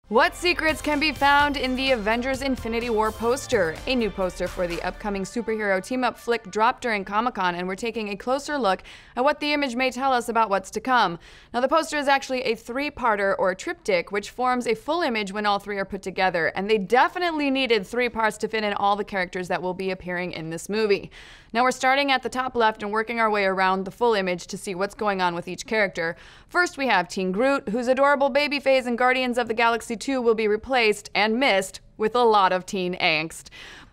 What secrets can be found in the Avengers Infinity War poster? A new poster for the upcoming superhero team-up flick dropped during Comic-Con, and we're taking a closer look at what the image may tell us about what's to come. Now, the poster is actually a three-parter, or triptych, which forms a full image when all three are put together, and they definitely needed 3 parts to fit in all the characters that will be appearing in this movie. Now, we're starting at the top left and working our way around the full image to see what's going on with each character. First, we have Teen Groot, whose adorable baby phase in Guardians of the Galaxy 2 will be replaced and missed with a lot of teen angst.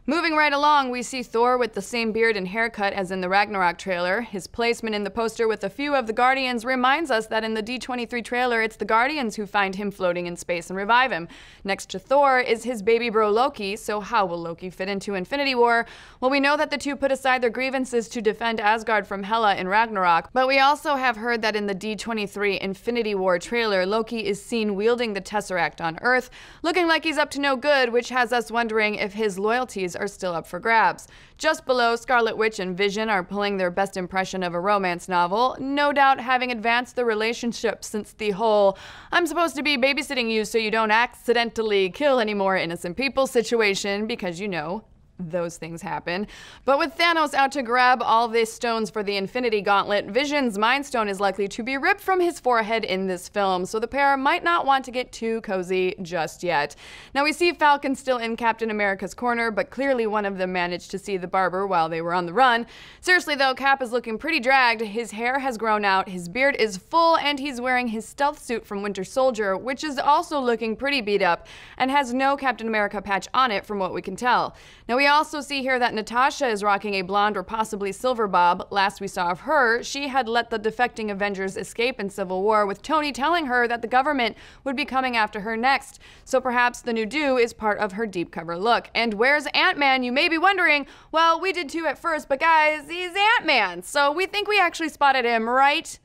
Moving right along, we see Thor with the same beard and haircut as in the Ragnarok trailer. His placement in the poster with a few of the Guardians reminds us that in the D23 trailer, it's the Guardians who find him floating in space and revive him. Next to Thor is his baby bro Loki, so how will Loki fit into Infinity War? Well, we know that the two put aside their grievances to defend Asgard from Hela in Ragnarok, but we also have heard that in the D23 Infinity War trailer, Loki is seen wielding the Tesseract on Earth, looking like he's up to no good, which has us wondering if his loyalties are still up for grabs. Just below, Scarlet Witch and Vision are pulling their best impression of a romance novel, no doubt having advanced the relationship since the whole "I'm supposed to be babysitting you so you don't accidentally kill any more innocent people" situation, because you know, those things happen. But with Thanos out to grab all the stones for the Infinity Gauntlet, Vision's Mind Stone is likely to be ripped from his forehead in this film, so the pair might not want to get too cozy just yet. Now, we see Falcon still in Captain America's corner, but clearly one of them managed to see the barber while they were on the run. Seriously though, Cap is looking pretty dragged. His hair has grown out, his beard is full, and he's wearing his stealth suit from Winter Soldier, which is also looking pretty beat up and has no Captain America patch on it from what we can tell. Now, we also see here that Natasha is rocking a blonde or possibly silver bob. Last we saw of her, she had let the defecting Avengers escape in Civil War, with Tony telling her that the government would be coming after her next. So perhaps the new do is part of her deep cover look. And where's Ant-Man, you may be wondering? Well, we did too at first, but guys, he's Ant-Man. So we think we actually spotted him right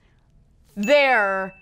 there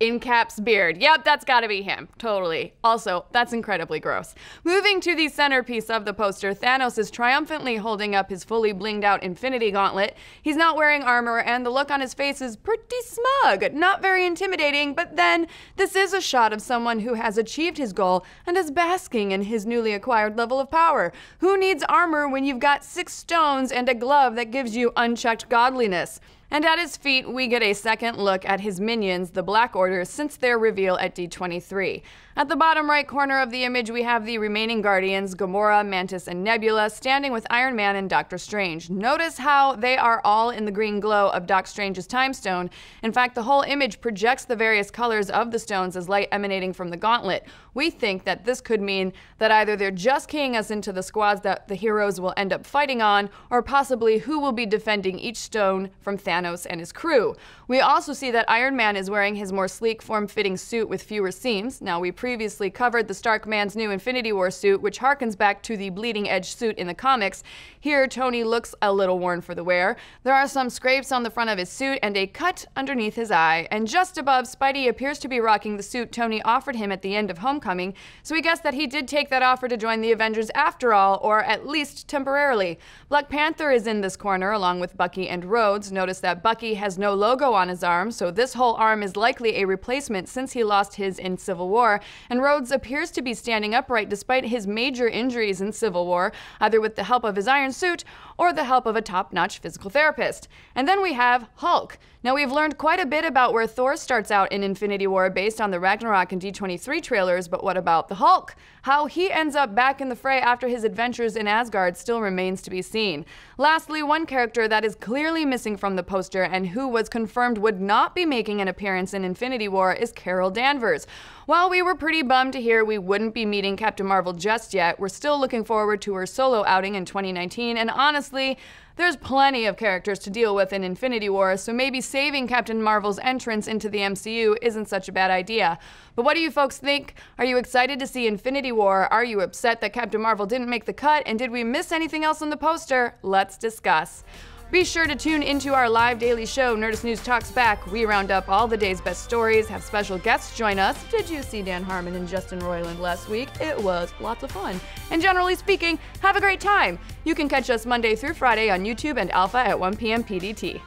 in Cap's beard. Yep, that's gotta be him. Totally. Also, that's incredibly gross. Moving to the centerpiece of the poster, Thanos is triumphantly holding up his fully blinged out Infinity Gauntlet. He's not wearing armor, and the look on his face is pretty smug. Not very intimidating, but then this is a shot of someone who has achieved his goal and is basking in his newly acquired level of power. Who needs armor when you've got 6 stones and a glove that gives you unchecked godliness? And at his feet, we get a second look at his minions, the Black Order, since their reveal at D23. At the bottom right corner of the image, we have the remaining Guardians, Gamora, Mantis, and Nebula, standing with Iron Man and Doctor Strange. Notice how they are all in the green glow of Doc Strange's Time Stone. In fact, the whole image projects the various colors of the stones as light emanating from the gauntlet. We think that this could mean that either they're just keying us into the squads that the heroes will end up fighting on, or possibly who will be defending each stone from Thanos and his crew. We also see that Iron Man is wearing his more sleek, form-fitting suit with fewer seams. Now, we previously covered the Stark Man's new Infinity War suit, which harkens back to the bleeding edge suit in the comics. Here, Tony looks a little worn for the wear. There are some scrapes on the front of his suit and a cut underneath his eye. And just above, Spidey appears to be rocking the suit Tony offered him at the end of Homecoming, so we guess that he did take that offer to join the Avengers after all, or at least temporarily. Black Panther is in this corner along with Bucky and Rhodes. Notice that Bucky has no logo on his arm, so this whole arm is likely a replacement since he lost his in Civil War. And Rhodes appears to be standing upright despite his major injuries in Civil War, either with the help of his iron suit or the help of a top-notch physical therapist. And then we have Hulk. Now, we've learned quite a bit about where Thor starts out in Infinity War based on the Ragnarok and D23 trailers, but what about the Hulk? How he ends up back in the fray after his adventures in Asgard still remains to be seen. Lastly, one character that is clearly missing from the poster and who was confirmed would not be making an appearance in Infinity War is Carol Danvers. While we were pretty bummed to hear we wouldn't be meeting Captain Marvel just yet, we're still looking forward to her solo outing in 2019, and honestly, there's plenty of characters to deal with in Infinity War, so maybe saving Captain Marvel's entrance into the MCU isn't such a bad idea. But what do you folks think? Are you excited to see Infinity War? Are you upset that Captain Marvel didn't make the cut? And did we miss anything else on the poster? Let's discuss. Be sure to tune into our live daily show, Nerdist News Talks Back. We round up all the day's best stories, have special guests join us. Did you see Dan Harmon and Justin Roiland last week? It was lots of fun. And generally speaking, have a great time. You can catch us Monday through Friday on YouTube and Alpha at 1 p.m. PDT.